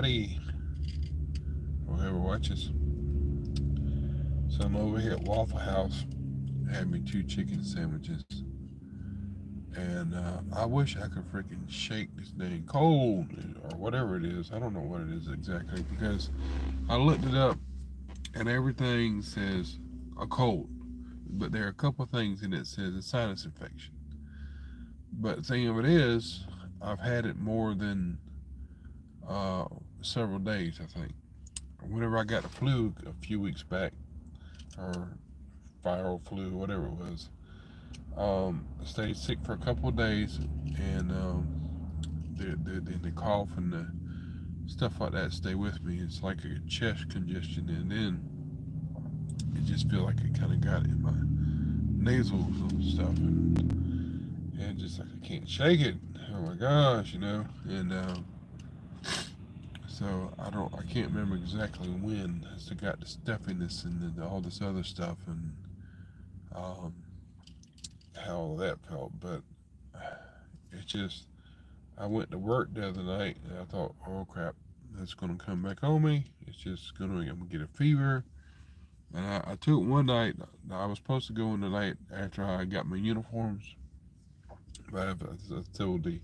everybody, whoever watches. So I'm over here at Waffle House. Had me two chicken sandwiches, and I wish I could freaking shake this dang cold or whatever it is. I don't know what it is exactly because I looked it up and everything says a cold, but there are a couple of things in it that says a sinus infection. But the thing of it is, I've had it more than uh, several days. I think whenever I got the flu a few weeks back, or viral flu, whatever it was. I stayed sick for a couple of days, and the cough and the stuff like that stay with me. It's like a chest congestion, and then it just feel like it kind of got in my nasals and stuff, and just like I can't shake it. Oh my gosh, and so I can't remember exactly when I still got the stuffiness and all this other stuff, and um, how all that felt, but it just I went to work the other night and I thought, oh crap, that's gonna come back on me. It's just I'm gonna get a fever. And I took one night. I was supposed to go in the night after I got my uniforms, but I told the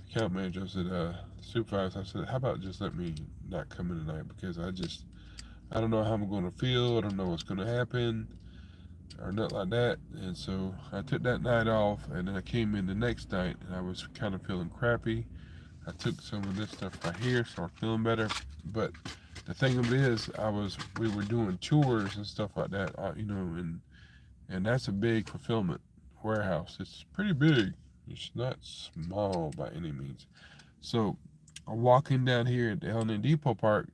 account manager, I said, supervisor, I said, how about just let me not come in tonight because I don't know how I'm gonna feel. I don't know what's gonna happen or nothing like that. And so I took that night off, and then I came in the next night and I was kind of feeling crappy. I took some of this stuff right here, started feeling better. But the thing of it is, we were doing tours and stuff like that, and that's a big fulfillment warehouse. It's pretty big. It's not small by any means. So, walking down here at the L&N Depot Park,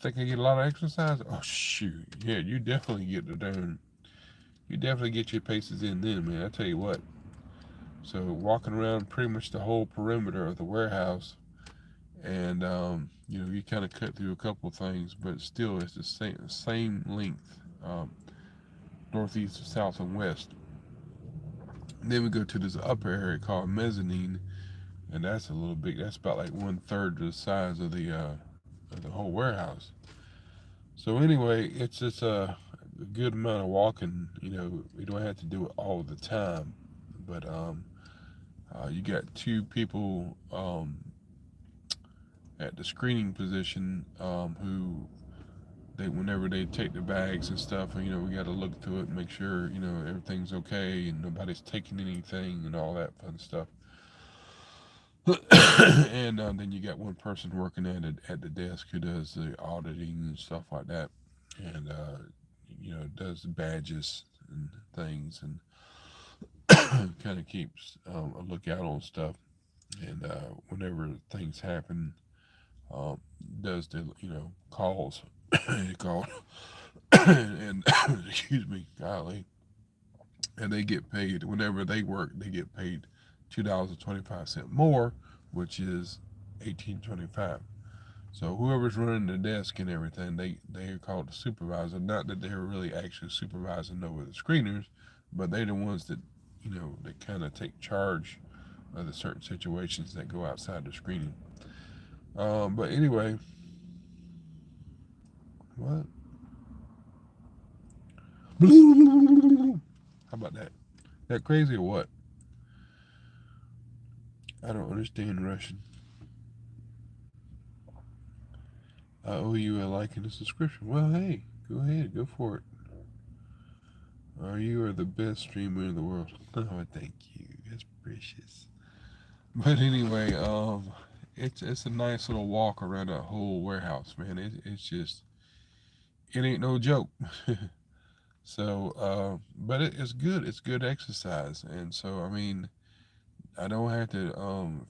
think I get a lot of exercise? Oh shoot, yeah, you definitely get your paces in then, man. I tell you what. So walking around pretty much the whole perimeter of the warehouse, and you kind of cut through a couple of things, but still it's the same length, northeast, south, and west. And then we go to this upper area called mezzanine, and that's a little big. That's about like one third the size of the whole warehouse. So anyway, it's just a good amount of walking. We don't have to do it all the time, but you got two people at the screening position who whenever they take the bags and stuff, we got to look through it and make sure everything's okay and nobody's taking anything and all that fun stuff. And then you got one person working at the desk who does the auditing and stuff like that, and does the badges and things, and kind of keeps a lookout on stuff. And whenever things happen, um, does the calls called and excuse me, golly, and they get paid whenever they work. They get paid $2.25 more, which is 18.25. So whoever's running the desk and everything, they are called the supervisor. Not that they're really actually supervising over the screeners, but they're the ones that that kind of take charge of the certain situations that go outside the screening. But anyway, what? How about that? That crazy or what? I don't understand Russian. I owe you a like and a subscription. Well, hey, go ahead, go for it. You are the best streamer in the world. Oh, thank you. That's precious. But anyway, it's a nice little walk around that whole warehouse, man. It's just it ain't no joke. So, but it's good. It's good exercise, and so I mean, I don't have to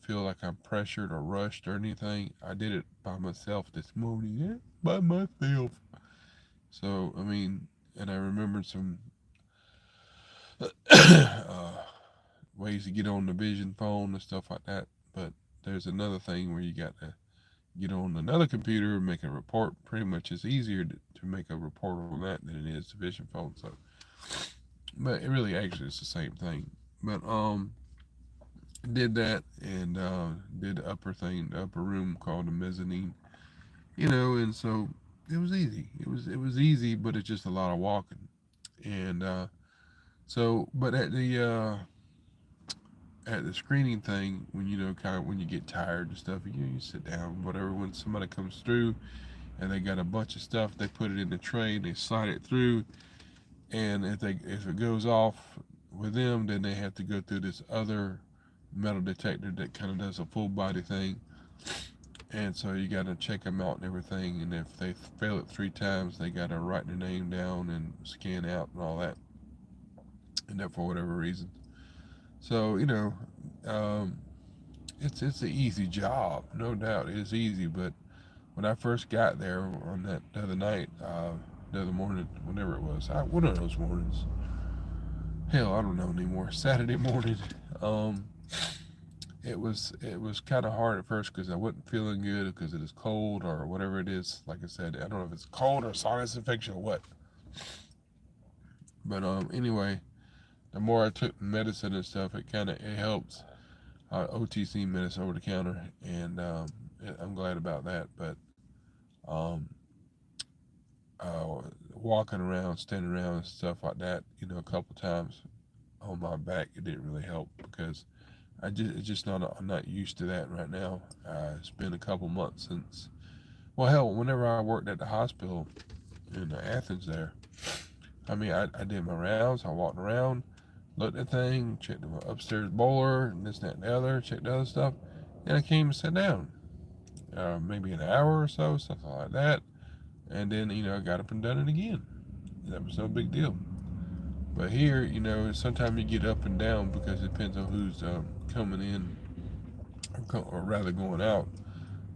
feel like I'm pressured or rushed or anything. I did it by myself this morning, yeah, by myself. So I mean, and I remembered some ways to get on the Vision phone and stuff like that. But there's another thing where you got to get on another computer and make a report. Pretty much, it's easier to make a report on that than it is the Vision phone. So, but it really actually is the same thing. But did that and did the upper thing, the upper room called the mezzanine. And so it was easy. It was easy, but it's just a lot of walking. And but at the screening thing, when kind of when you get tired and stuff, you sit down, whatever. When somebody comes through and they got a bunch of stuff, they put it in the tray, they slide it through, and if it goes off with them, then they have to go through this other metal detector that kind of does a full body thing. And so you got to check them out and everything. And if they fail it 3 times, they got to write their name down and scan out and all that. And that for whatever reason. So um, it's an easy job, no doubt. It's easy. But when I first got there on that the other night, the other morning, whenever it was, one of those mornings. Hell, I don't know anymore. Saturday morning. Um, it was kind of hard at first because I wasn't feeling good because it is cold or whatever it is. Like I said, I don't know if it's cold or sinus infection or what. But anyway, the more I took medicine and stuff, it helps. OTC medicine over the counter, and I'm glad about that. But um, walking around, standing around, and stuff like that, a couple times on my back, it didn't really help because it's just not I'm not used to that right now. It's been a couple months since. Well, hell, whenever I worked at the hospital in Athens, there, I mean, I did my rounds. I walked around, looked at the thing, checked the upstairs boiler, and this, that, and the other, checked the other stuff, and I came and sat down. Maybe an hour or so, something like that, and then I got up and done it again. That was no big deal. But here, sometimes you get up and down because it depends on who's coming in, or rather going out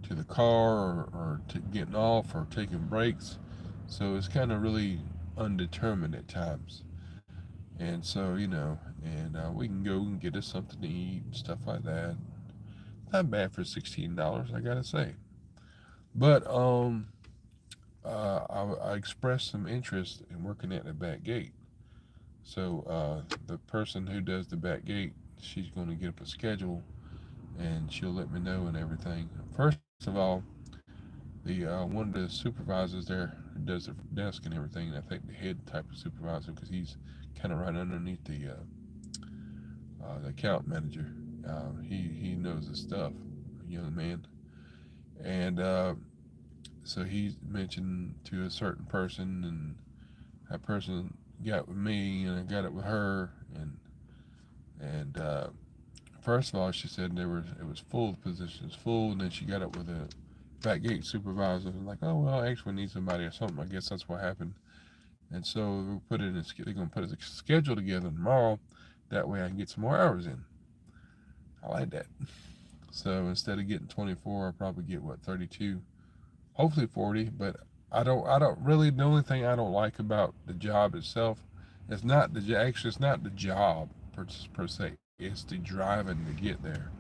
to the car, or getting off, or taking breaks. So it's kind of really undetermined at times. And so, and we can go and get us something to eat and stuff like that. Not bad for $16, I gotta say. But I expressed some interest in working at the back gate. So the person who does the back gate, she's going to get up a schedule, and she'll let me know and everything. First of all, the one of the supervisors there who does the desk and everything, I think the head type of supervisor, because he's kind of right underneath the account manager. He knows his stuff, a young man, and so he mentioned to a certain person, and that person got with me, and I got it with her, and first of all, she said it was full, the position was full, and then she got up with a back gate supervisor, like, oh well, I actually need somebody or something. I guess that's what happened, and so we'll put it in. They're gonna put a schedule together tomorrow. That way, I can get some more hours in. I like that. So instead of getting 24, I'll probably get what, 32, hopefully 40. But I don't really. The only thing I don't like about the job itself, it's not the job per se. It's the driving to get there.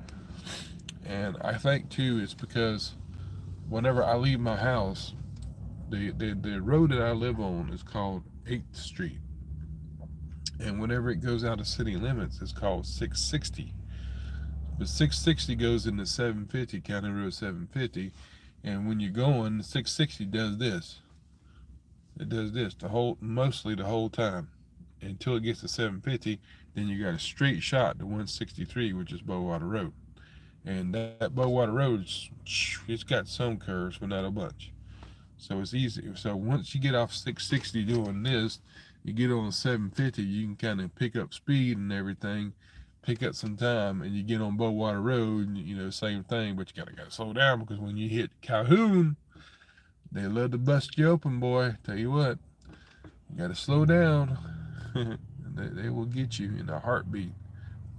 And I think too, it's because whenever I leave my house, the road that I live on is called 8th Street, and whenever it goes out of city limits, it's called 660. But 660 goes into 750, County Road 750, and when you're going, 660 does this. It does this mostly the whole time until it gets to 750. Then you got a straight shot to 163, which is Bowater Road, and that Bowater Road, it's got some curves, but not a bunch. So it's easy. So once you get off 660 doing this, you get on 750, you can kind of pick up speed and everything, pick up some time, and you get on Bowater Road, same thing, but you gotta slow down because when you hit Calhoun, they love to bust you open, boy. Tell you what, you gotta slow down. they will get you in a heartbeat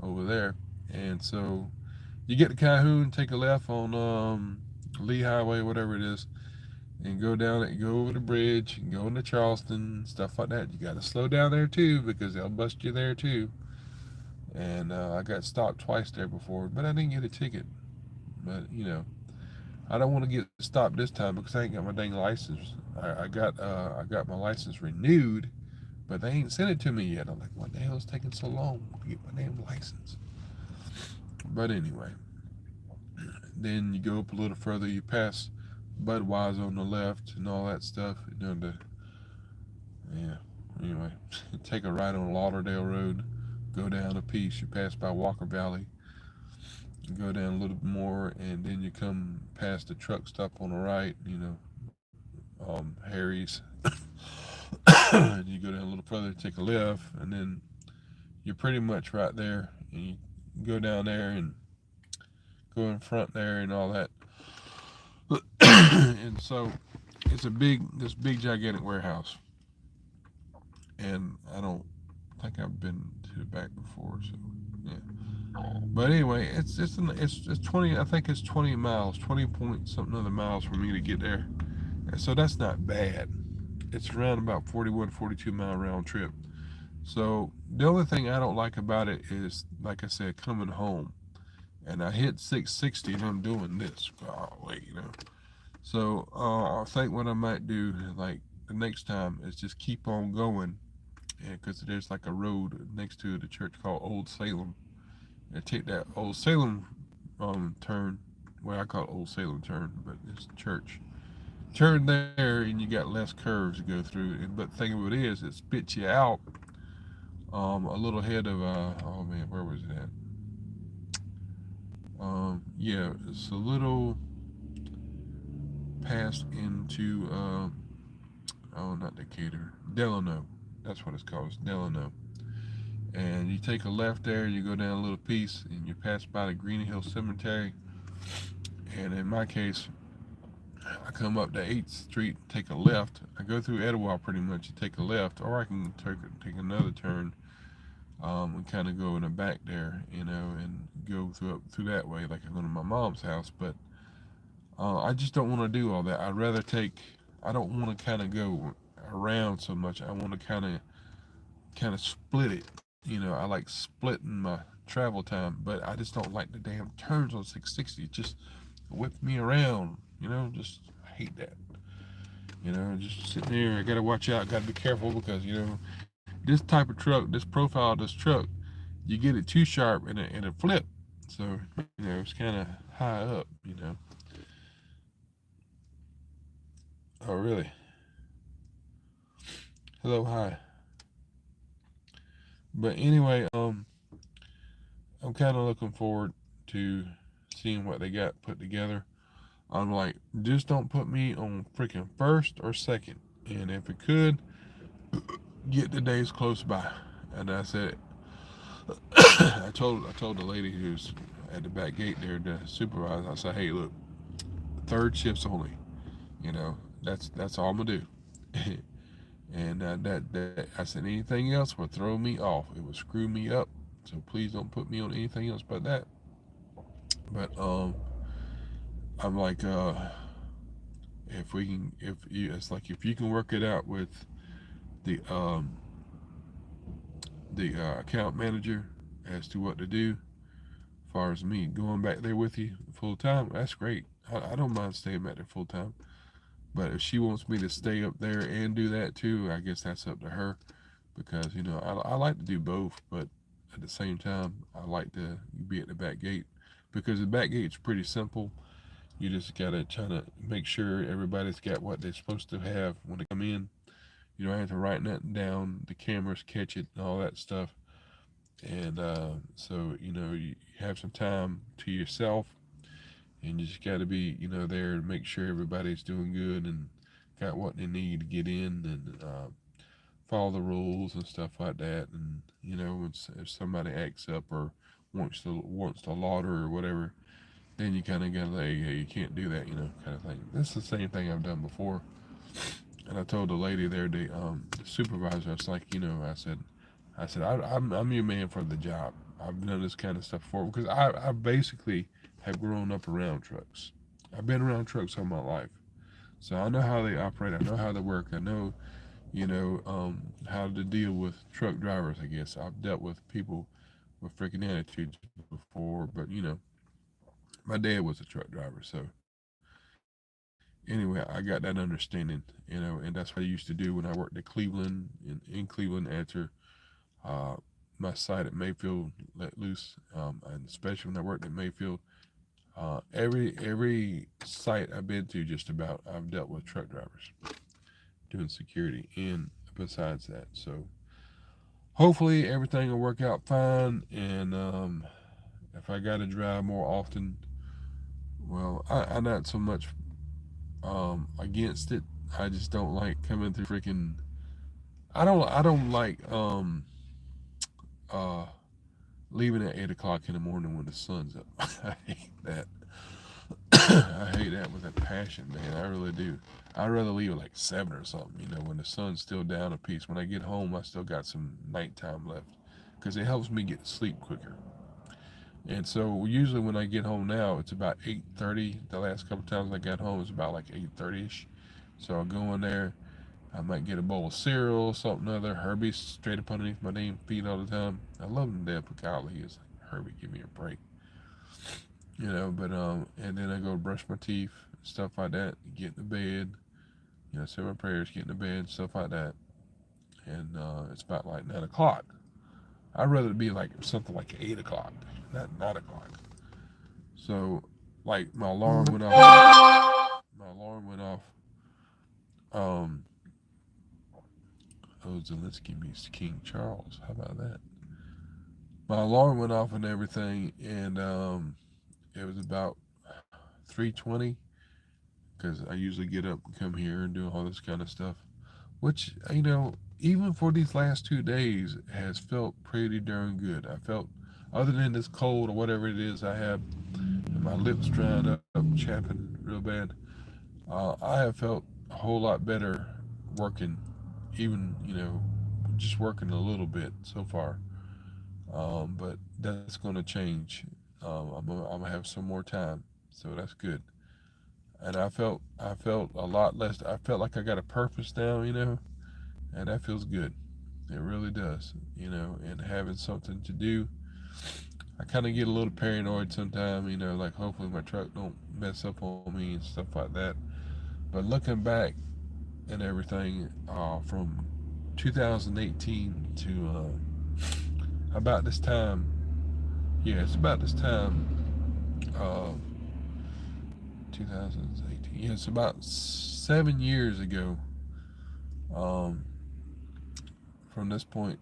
over there. And so you get to Calhoun, take a left on Lee Highway, whatever it is, and go down it, go over the bridge, and go into Charleston, stuff like that. You got to slow down there too because they'll bust you there too. And I got stopped twice there before, but I didn't get a ticket. But I don't want to get stopped this time because I ain't got my dang license. I got my license renewed, but they ain't sent it to me yet. I'm like, what the hell is taking so long to get my damn license? But anyway, then you go up a little further, you pass Budweiser on the left and all that stuff. Yeah. Anyway, take a right on Lauderdale Road, go down a piece. You pass by Walker Valley, you go down a little bit more, and then you come past the truck stop on the right. Harry's, and you go down a little further, take a left, and then you're pretty much right there. And you go down there and go in front there and all that. And so it's this big gigantic warehouse, and I don't think I've been to the back before, so yeah. But anyway, it's 20. I think it's 20 miles, 20 point something other miles for me to get there, and so that's not bad. It's around about 41, 42 mile round trip. So the only thing I don't like about it is, like I said, coming home, and I hit 660 and I'm doing this. Golly, So I think what I might do, like the next time, is just keep on going, because there's like a road next to the church called Old Salem, and take that Old Salem turn. Well, I call it Old Salem turn, but it's church. Turn there, and you got less curves to go through. But the thing of it is, it spits you out a little ahead of oh man, where was it at? Yeah, it's a little past into oh, not Decatur, Delano. That's what it's called. It's Delano. And you take a left there, you go down a little piece, and you pass by the Green Hill Cemetery. And in my case, I come up to 8th Street, take a left. I go through Etowah pretty much, and take a left, or I can take another turn, and kind of go in the back there, and go through that way, like I'm going to my mom's house. But I just don't want to do all that. I'd rather take. I don't want to kind of go around so much. I want to kind of split it. I like splitting my travel time, but I just don't like the damn turns on 660. It just whip me around. Just I hate that. Just sitting there. I gotta watch out. Gotta be careful because this type of truck, this profile of this truck, you get it too sharp and it flip. So it's kind of high up. Oh really? Hello, hi. But anyway, I'm kind of looking forward to seeing what they got put together. I'm like, just don't put me on freaking first or second. And if it could, get the days close by. And I said, I told the lady who's at the back gate there, the supervisor. I said, hey, look, third shifts only. That's all I'm gonna do. And that I said anything else would throw me off. It would screw me up. So please don't put me on anything else but that. But I'm like, if we can, if you, it's like if you can work it out with the account manager as to what to do. As far as me going back there with you full time, that's great. I don't mind staying back there full time. But if she wants me to stay up there and do that too, I guess that's up to her. Because I like to do both, but at the same time, I like to be at the back gate because the back gate's pretty simple. You just gotta try to make sure everybody's got what they're supposed to have when they come in. You don't have to write nothing down. The cameras catch it and all that stuff. And so you have some time to yourself, and you just got to be there to make sure everybody's doing good and got what they need to get in and follow the rules and stuff like that. And if somebody acts up or wants to lauder or whatever, then you kind of got to like, hey, you can't do that, kind of thing. That's the same thing I've done before. And I told the lady there, the supervisor, I was like, I said, I'm your man for the job. I've done this kind of stuff before because I basically have grown up around trucks. I've been around trucks all my life, so I know how they operate. I know how they work. I know, how to deal with truck drivers. I guess I've dealt with people with freaking attitudes before, but my dad was a truck driver, so anyway, I got that understanding, and that's what I used to do when I worked at Cleveland in Cleveland after uh, my site at Mayfield let loose, and especially when I worked at Mayfield. Every site I've been to, just about, I've dealt with truck drivers doing security, and besides that, so hopefully everything will work out fine. And if I got to drive more often, well, I'm not so much against it. I just don't like coming through freaking. I don't like uh leaving at 8 o'clock in the morning when the sun's up. I hate that. I hate that with a passion, man. I really do. I'd rather leave at like 7 or something, when the sun's still down a piece. When I get home, I still got some nighttime left because it helps me get to sleep quicker. And so usually when I get home now, it's about 8:30. The last couple times I got home, it's about like 8:30ish. So I'll go in there. I might get a bowl of cereal, something other. Herbie's straight up underneath my damn feet all the time. I love him to death, but golly, he's like, Herbie, give me a break. But and then I go brush my teeth, stuff like that, get in the bed, say my prayers, get in the bed, stuff like that. And it's about like 9 o'clock. I'd rather it be like something like 8 o'clock, not 9 o'clock. So like my alarm went off. My alarm went off. Um, oh, Zelensky meets King Charles. How about that? My alarm went off and everything, and it was about 3:20 because I usually get up and come here and do all this kind of stuff, which even for these last 2 days has felt pretty darn good. I felt, other than this cold or whatever it is I have, and my lips drying up, chapping real bad, I have felt a whole lot better working, even just working a little bit so far. But that's going to change. I'm gonna have some more time, so that's good. And I felt a lot less. I felt like I got a purpose now, and that feels good. It really does, and having something to do. I kind of get a little paranoid sometimes, like hopefully my truck don't mess up on me and stuff like that. But looking back and everything, from 2018 to about this time, yeah, it's about this time, uh, 2018. Yeah, it's about 7 years ago. Um, from this point,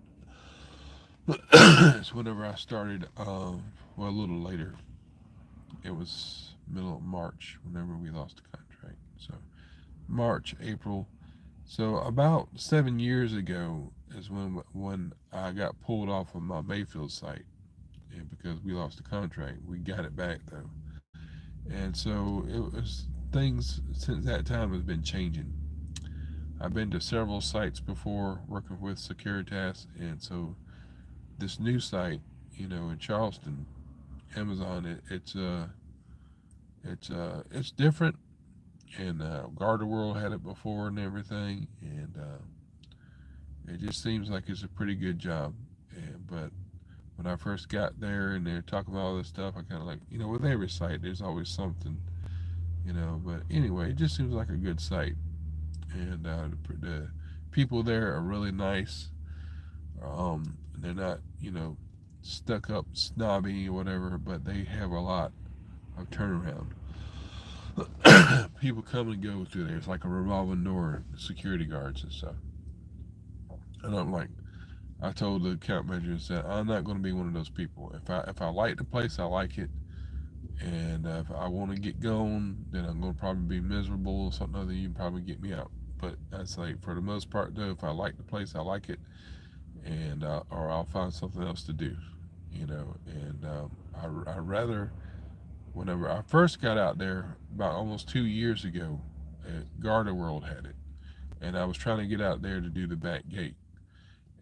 it's whenever I started. Well, a little later. It was middle of March whenever we lost the contract. So March, April. So about 7 years ago is when I got pulled off of my Mayfield site, and because we lost the contract, we got it back though. And so it was, things since that time has been changing. I've been to several sites before working with Securitas, and so this new site, in Charleston, Amazon, it's different. And Garda World had it before and everything, and it just seems like it's a pretty good job. But when I first got there and they're talking about all this stuff, I kind of like, with every site, there's always something, But anyway, it just seems like a good site, and the people there are really nice. They're not, stuck up, snobby or whatever, but they have a lot of turnaround. People come and go through there. It's like a revolving door, security guards and stuff. And I'm like, I told the account manager that I'm not going to be one of those people. If I like the place, I like it. And if I want to get going, then I'm going to probably be miserable or something other. You can probably get me out. But that's like, for the most part, though, if I like the place, I like it, and or I'll find something else to do. And I rather, whenever I first got out there about almost 2 years ago, Garda World had it, and I was trying to get out there to do the back gate.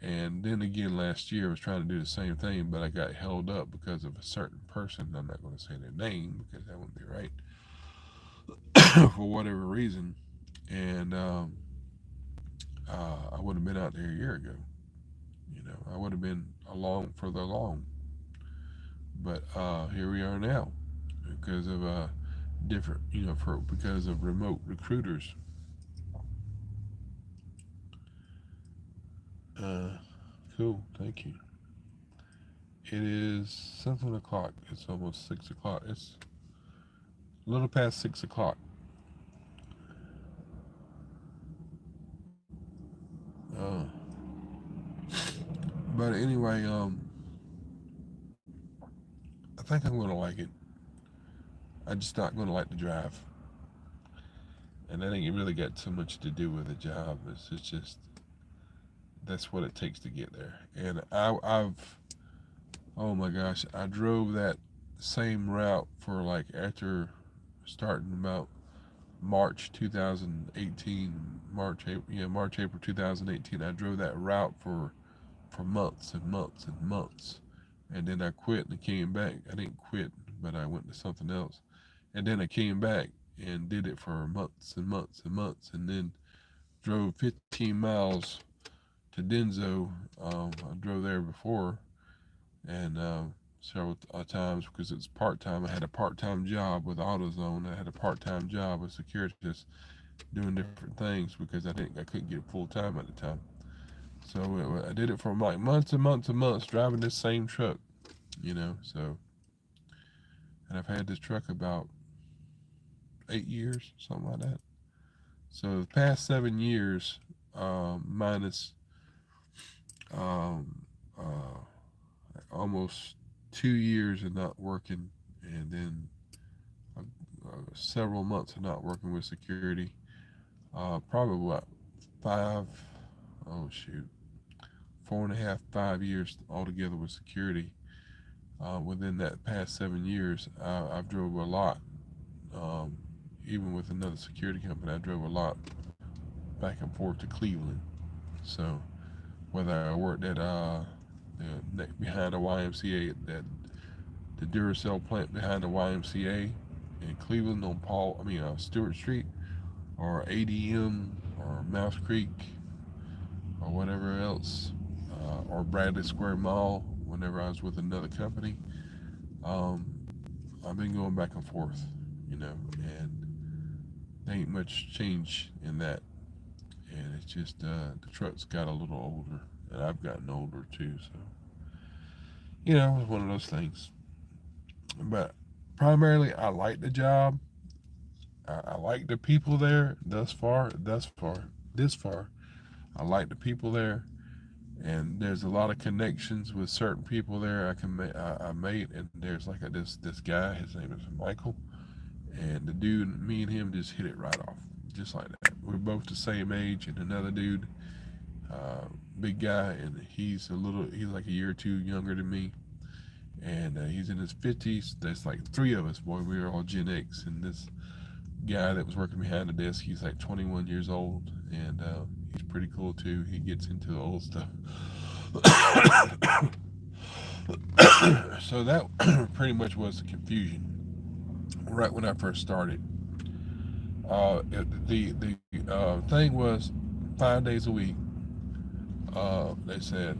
And then again last year I was trying to do the same thing, but I got held up because of a certain person. I'm not going to say their name because that wouldn't be right. For whatever reason, and I would have been out there a year ago. I would have been further along. But here we are now because of different, because of remote recruiters. Uh, cool, thank you. It is 7 o'clock. It's almost 6 o'clock. It's a little past 6 o'clock. Uh, but anyway, I think I'm gonna like it. I'm just not gonna like the drive, and that ain't really got too much to do with the job. It's just that's what it takes to get there. And I've oh my gosh, I drove that same route for like after starting about March 2018, March April 2018. I drove that route for months and months and months, and then I quit and came back. I didn't quit, but I went to something else, and then I came back and did it for months and months and months, and then drove 15 miles to Denso. I drove there before, and several times because it's part time. I had a part time job with AutoZone. I had a part time job with Securitas, doing different things because I couldn't get full time at the time. So I did it for like months and months and months driving this same truck, So and I've had this truck about 8 years, something like that. So the past 7 years, minus um, almost 2 years of not working, and then several months of not working with security. Probably what 5, oh shoot, 4.5, 5 years altogether with security. Within that past 7 years, I've drove a lot. Um, Even with another security company, I drove a lot back and forth to Cleveland. So whether I worked at behind the YMCA, at the Duracell plant behind the YMCA in Cleveland on Stewart Street, or ADM, or Mouse Creek, or whatever else, or Bradley Square Mall. Whenever I was with another company, um, I've been going back and forth, and there ain't much change in that. And it's just the truck's got a little older, and I've gotten older too. So it's one of those things. But primarily, I like the job. I like the people there. This far, I like the people there, and there's a lot of connections with certain people there. I made, and there's like this guy. His name is Michael, and the dude, me and him just hit it right off, just like that. We're both the same age, and another dude, uh, big guy, and he's like a year or two younger than me, and he's in his 50s. There's like three of us, boy. We were all Gen X, and this guy that was working behind the desk, he's like 21 years old, and he's pretty cool too. He gets into the old stuff. So that pretty much was the confusion right when I first started. The thing was 5 days a week. They said,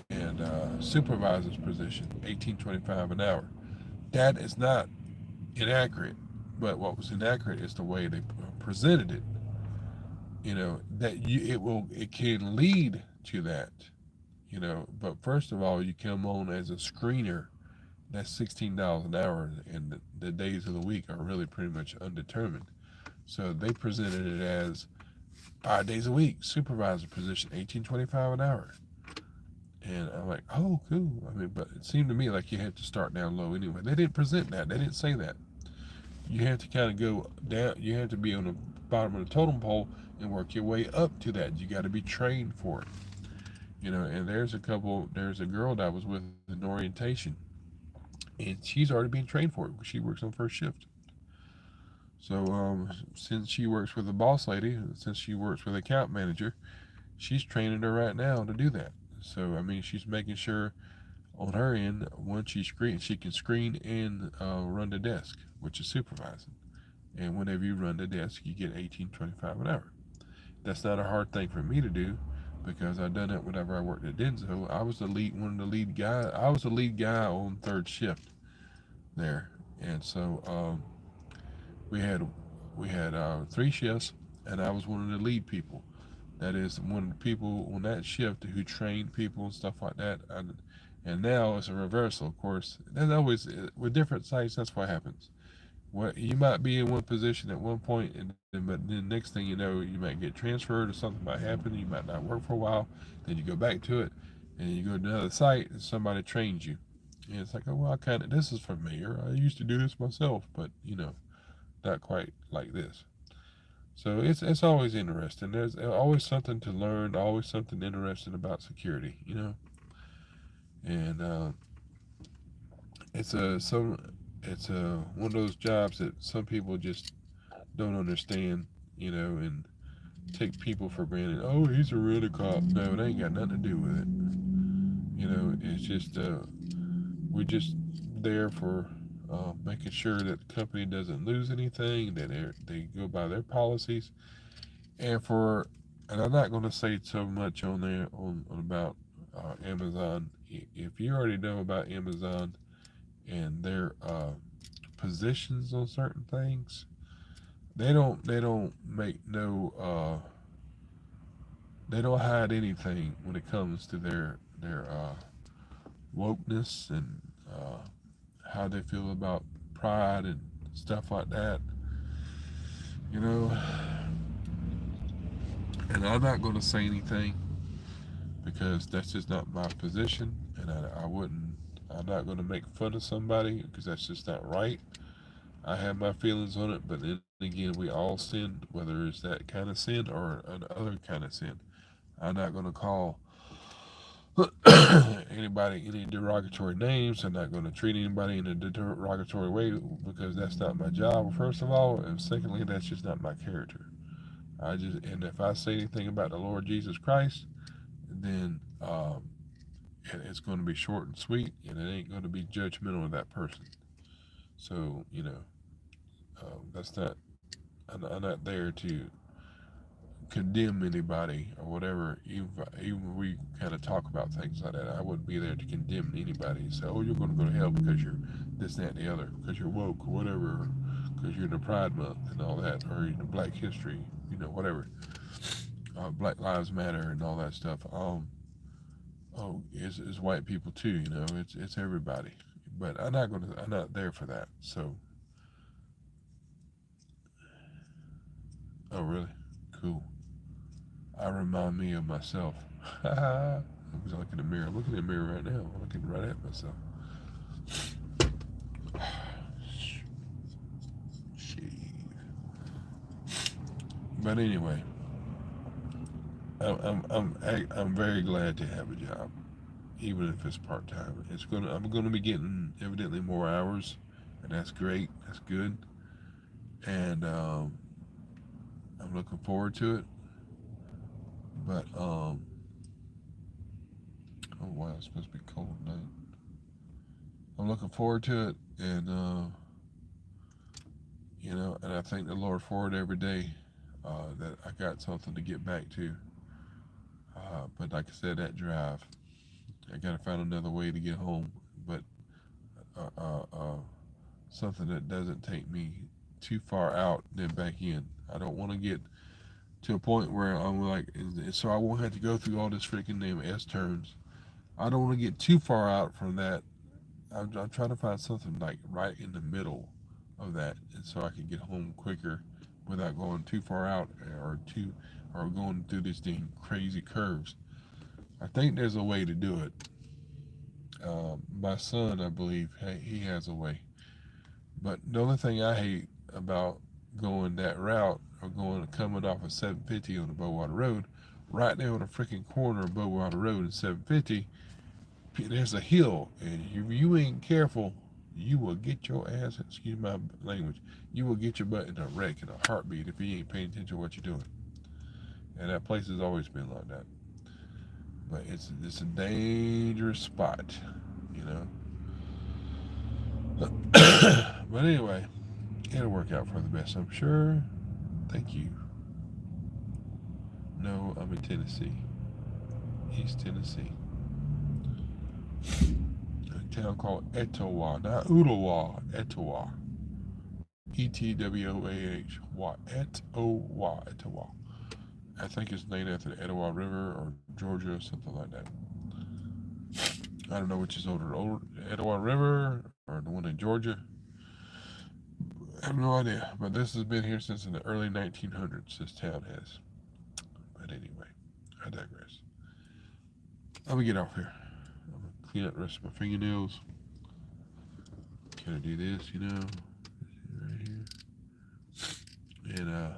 and supervisor's position, 18.25 an hour. That is not inaccurate, but what was inaccurate is the way they presented it. That it can lead to that. But first of all, you come on as a screener. That's $16 an hour, and the days of the week are really pretty much undetermined. So they presented it as 5 days a week, supervisor position, 18.25 an hour. And I'm like, oh, cool. But it seemed to me like you had to start down low anyway. They didn't present that. They didn't say that. You have to kind of go down. You have to be on the bottom of the totem pole and work your way up to that. You got to be trained for it. And there's a girl that I was with in orientation, and she's already being trained for it because she works on first shift. So since she works with the boss lady, since she works with the account manager, she's training her right now to do that. So she's making sure on her end, once she can screen and run the desk, which is supervising. And whenever you run the desk, you get 18.25 an hour. That's not a hard thing for me to do because I've done it whenever I worked at Denso. I was the lead guy on third shift there, and so we had we had three shifts, and I was one of the lead people. That is one of the people on that shift who trained people and stuff like that. And now it's a reversal, of course. There's always, with different sites, that's what happens. What you might be in one position at one point, and then, but then next thing you know, you might get transferred, or something might happen. You might not work for a while. Then you go back to it, and you go to another site, and somebody trains you. And it's like, oh well, I kind of this is familiar. I used to do this myself, but not quite like this. So it's always interesting. There's always something to learn. Always something interesting about security. And it's a some it's a one of those jobs that some people just don't understand, and take people for granted. Oh, he's a really cop. No, it ain't got nothing to do with it. It's just we're just there for making sure that the company doesn't lose anything, that they go by their policies, and and I'm not going to say so much on there on about Amazon. If you already know about Amazon and their positions on certain things, they don't make no they don't hide anything when it comes to their wokeness and uh, how they feel about pride and stuff like that. You know, and I'm not going to say anything because that's just not my position, and I wouldn't. I'm not going to make fun of somebody because that's just not right. I have my feelings on it, but then again, we all sin, whether it's that kind of sin or another kind of sin. I'm not going to call anybody any derogatory names. I'm not going to treat anybody in a derogatory way because that's not my job, first of all, and secondly, that's just not my character. And if I say anything about the Lord Jesus Christ, then it's going to be short and sweet, and it ain't going to be judgmental of that person. So that's not. I'm not there to condemn anybody or whatever. Even we kind of talk about things like that. I wouldn't be there to condemn anybody and say, "Oh, you're going to go to hell because you're this, that, and the other, because you're woke or whatever, because you're in the Pride Month and all that, or in the Black History, whatever, Black Lives Matter and all that stuff." Oh, it's white people too. It's everybody. But I'm not there for that. So, oh really? Cool. I remind me of myself. I was looking in the mirror. I'm looking in the mirror right now. I'm looking right at myself. But anyway, I'm very glad to have a job, even if it's part time. I'm gonna be getting evidently more hours, and that's great. That's good, and I'm looking forward to it. But oh wow, it's supposed to be cold tonight. I'm looking forward to it, and and I thank the Lord for it every day. That I got something to get back to. But like I said, that drive, I gotta find another way to get home. But uh, uh, uh, something that doesn't take me too far out then back in. I don't want to get to a point where I'm like, so I won't have to go through all this freaking damn S turns. I don't want to get too far out from that. I'm trying to find something like right in the middle of that, and so I can get home quicker without going too far out or going through these damn crazy curves. I think there's a way to do it. My son, I believe, he has a way. But the only thing I hate about going that route or coming off of 750 on the Bowater Road, right there on the freaking corner of Bowater Road and 750, there's a hill, and if you ain't careful, you will get your ass, excuse my language, you will get your butt in a wreck in a heartbeat if you ain't paying attention to what you're doing. And that place has always been like that. But it's a dangerous spot, you know. But anyway, it'll work out for the best, I'm sure. Thank you. No, I'm in Tennessee, East Tennessee, a town called Etowah, not Ooltewah, Etowah. Etwah, Etowah, Etowah. I think it's named after the Etowah River or Georgia or something like that. I don't know which is older, old Etowah River or the one in Georgia. I have no idea, but this has been here since in the early 1900s. This town has. But anyway, I digress. Let me get off here. I'm gonna clean up the rest of my fingernails. Can I do this? Right here. And I'm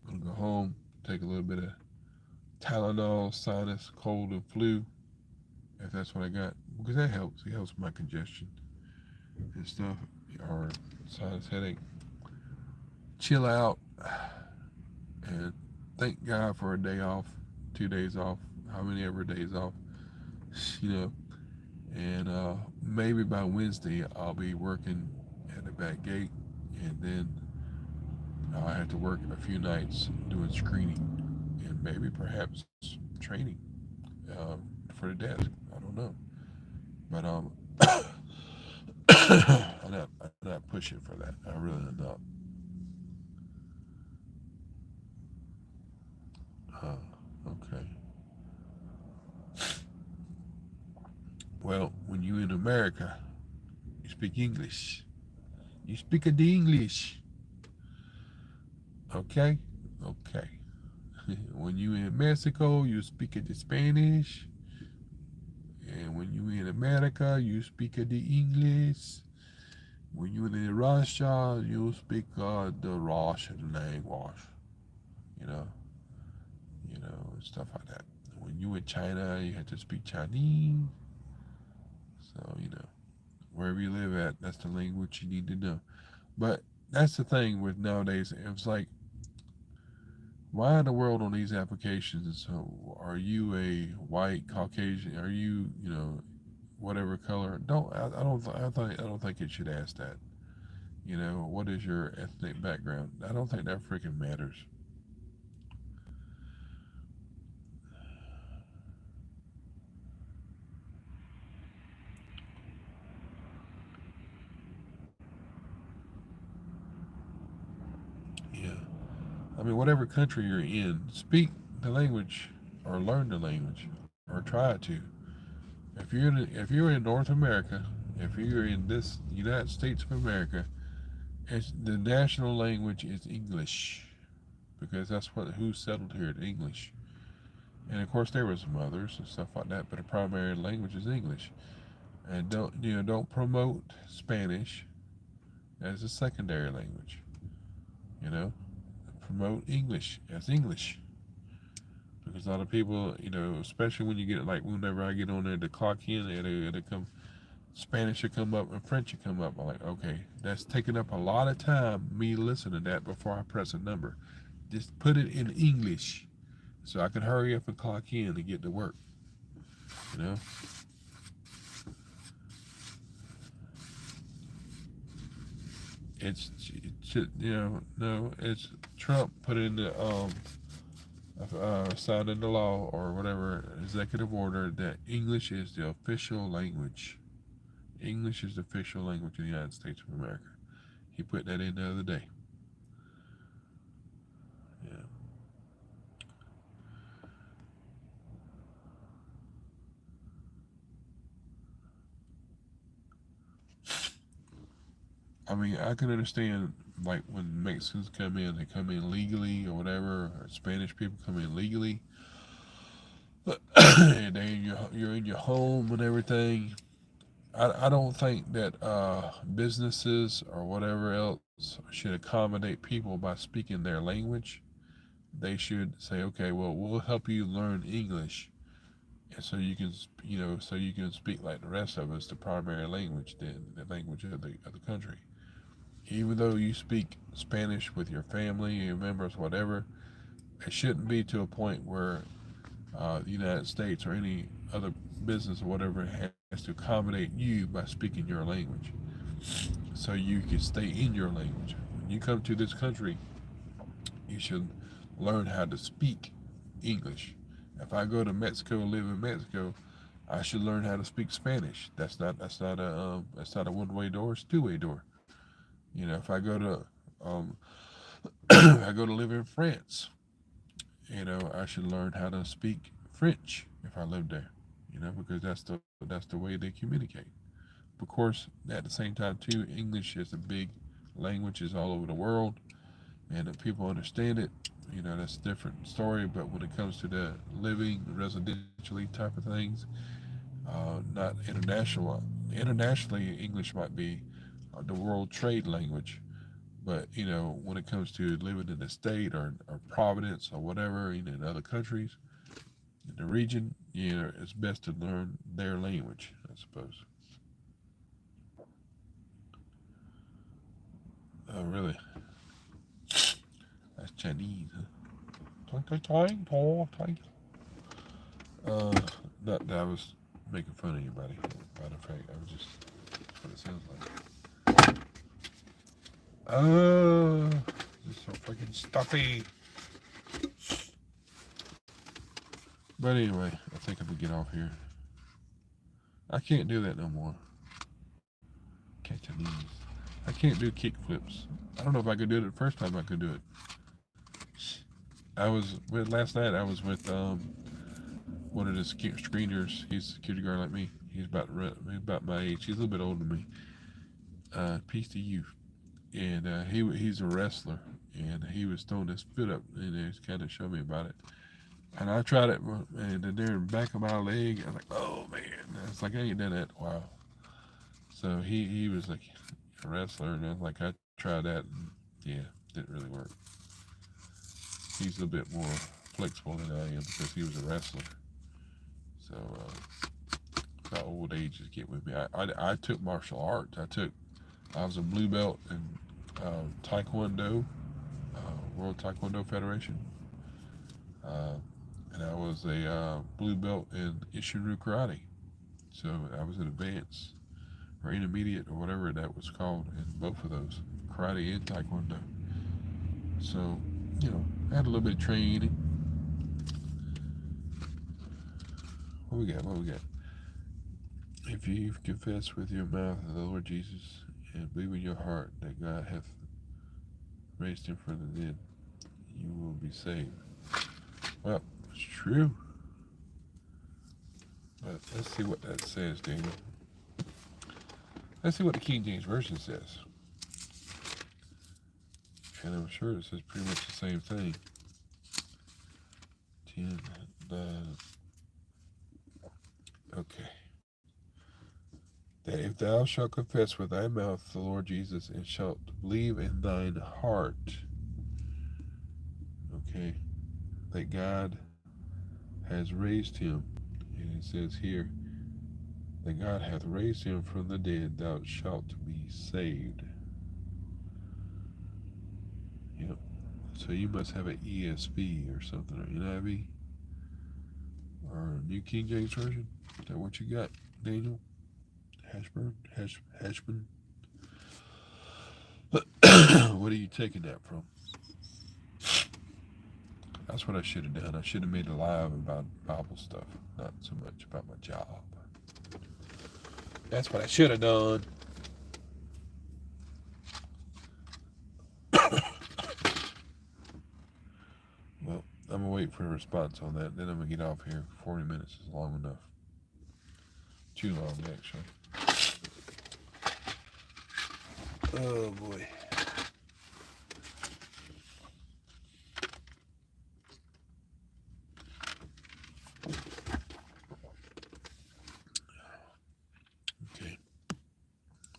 gonna go home, take a little bit of Tylenol, sinus, cold, and flu, if that's what I got, because that helps. It helps my congestion and stuff, or sinus headache. Chill out and thank God for a day off, 2 days off, how many ever days off, you know. And maybe by Wednesday I'll be working at the back gate, and then I'll have to work a few nights doing screening and maybe perhaps training uh, for the desk. I don't know, but I'm not pushing for that. I really am not. Uh, okay. Well, when you in America, you speak English. You speak the English. Okay? Okay. When you in Mexico, you speak the Spanish. And when you in America, you speak the English. When you in Russia, you speak the Russian language. You know, stuff like that. When you in China, you have to speak Chinese. So wherever you live at, that's the language you need to know. But that's the thing with nowadays. It's like, why in the world on these applications? So, are you a white Caucasian? Are you, whatever color? Don't I don't I don't think it should ask that. What is your ethnic background? I don't think that freaking matters. Yeah, I mean, whatever country you're in, speak the language or learn the language or try to. If you're in North America, if you're in this United States of America, the national language is English because that's what who settled here in English. And of course, there was some others and stuff like that, but the primary language is English. And don't promote Spanish as a secondary language. You know, promote English as English because a lot of people, especially when you get like whenever I get on there to clock in, it'll come Spanish will come up and French will come up. I'm like, okay, that's taking up a lot of time me listening to that before I press a number. Just put it in English so I can hurry up and clock in and get to work. You know, it's no, it's Trump put in the signed into law or whatever executive order that English is the official language. English is the official language of the United States of America. He put that in the other day. Yeah. I mean, I can understand like when Mexicans come in, they come in legally or whatever, or Spanish people come in legally, and you're in your home and everything. I don't think that businesses or whatever else should accommodate people by speaking their language. They should say, okay, well, we'll help you learn English, and so you can speak like the rest of us, the primary language, the language of the country. Even though you speak Spanish with your family, your members, whatever, it shouldn't be to a point where the United States or any other business or whatever has to accommodate you by speaking your language so you can stay in your language. When you come to this country, you should learn how to speak English. If I go to Mexico and live in Mexico, I should learn how to speak Spanish. That's not a one-way door. It's a two-way door. If I go to I go to live in France, I should learn how to speak French if I live there. because that's the way they communicate. Of course, at the same time too, English is a big language, is all over the world, and if people understand it, that's a different story. But when it comes to the living residentially type of things, not international. Internationally, English might be the world trade language, but when it comes to living in the state or Providence or whatever, in other countries, in the region, it's best to learn their language, I suppose. Oh, really? That's Chinese, huh? Toing, toing, toing, toing, toing. Uh, that I was making fun of anybody. Matter of fact, I was just that's what it sounds like. It's so freaking stuffy. But anyway, I think I'm gonna get off here. I can't do that no more. Cantonese. I can't do kick flips. I don't know if I could do it the first time I could do it. I was with last night. I was with one of the screeners. He's a security guard like me. He's about my age. He's a little bit older than me. Peace to you. And he's a wrestler, and he was throwing his foot up, and he kind of showed me about it. And I tried it, and then there in the back of my leg, I was like, oh man, it's like I ain't done that in a while. So he was like a wrestler, and I was like, I tried that, and yeah, didn't really work. He's a little bit more flexible than I am because he was a wrestler. So the old age is getting with me. I took martial arts. I was a blue belt in Taekwondo, World Taekwondo Federation, uh, and I was a blue belt in Ishinru Karate. So I was an advanced or intermediate or whatever that was called in both of those, karate and Taekwondo. So I had a little bit of training. What we got? What we got? If you confess with your mouth the Lord Jesus and believe in your heart that God hath raised him from the dead, you will be saved. Well, it's true. But let's see what that says, Daniel. Let's see what the King James Version says. And I'm sure it says pretty much the same thing. 10, okay. That if thou shalt confess with thy mouth the Lord Jesus and shalt believe in thine heart, okay, that God has raised him, and it says here, that God hath raised him from the dead, thou shalt be saved. Yep. So you must have an ESV or something, or NIV, or New King James Version. Is that what you got, Daniel? Hashburn? What are you taking that from? That's what I should have done. I should have made a live about Bible stuff, not so much about my job. That's what I should have done. Well, I'm gonna wait for a response on that. Then I'm gonna get off here. 40 minutes is long enough. Too long, actually. Oh boy. Okay.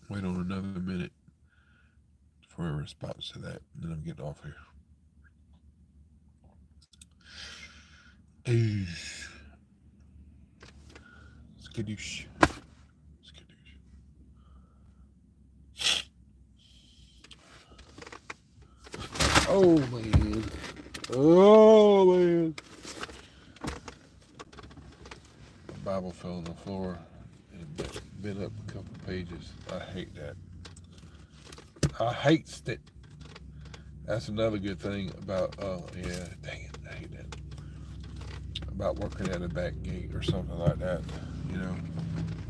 Wait on another minute for a response to that, and then I'm getting off here. Skadoosh. Skadoosh. Oh man. Oh man. The Bible fell on the floor and been up a couple pages. I hate that. I hate it. That's another good thing about, yeah, dang it, I hate that. About working at a back gate or something like that,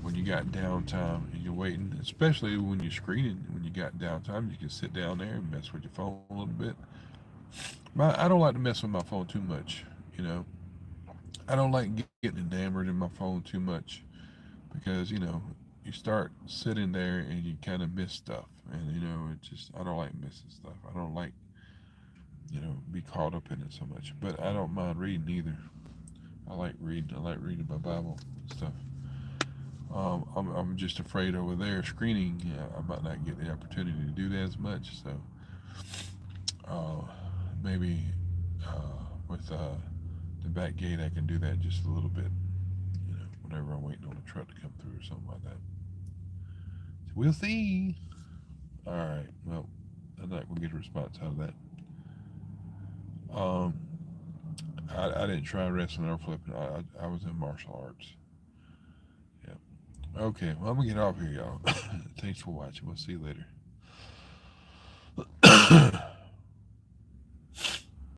when you got downtime and you're waiting, especially when you're screening, when you got downtime, you can sit down there and mess with your phone a little bit. But I don't like to mess with my phone too much, I don't like getting enamored in my phone too much because you start sitting there and you kind of miss stuff, and it just I don't like missing stuff. I don't like be caught up in it so much, but I don't mind reading either. I like reading. I like reading my Bible and stuff. I'm just afraid over there screening. I might not get the opportunity to do that as much. So uh, maybe with the back gate, I can do that just a little bit. Whenever I'm waiting on a truck to come through or something like that. So we'll see. All right. Well, I'm not gonna get a response out of that. Um, I didn't try wrestling or flipping. I was in martial arts. Yeah. Okay. Well, I'm gonna get off here, y'all. Thanks for watching. We'll see you later.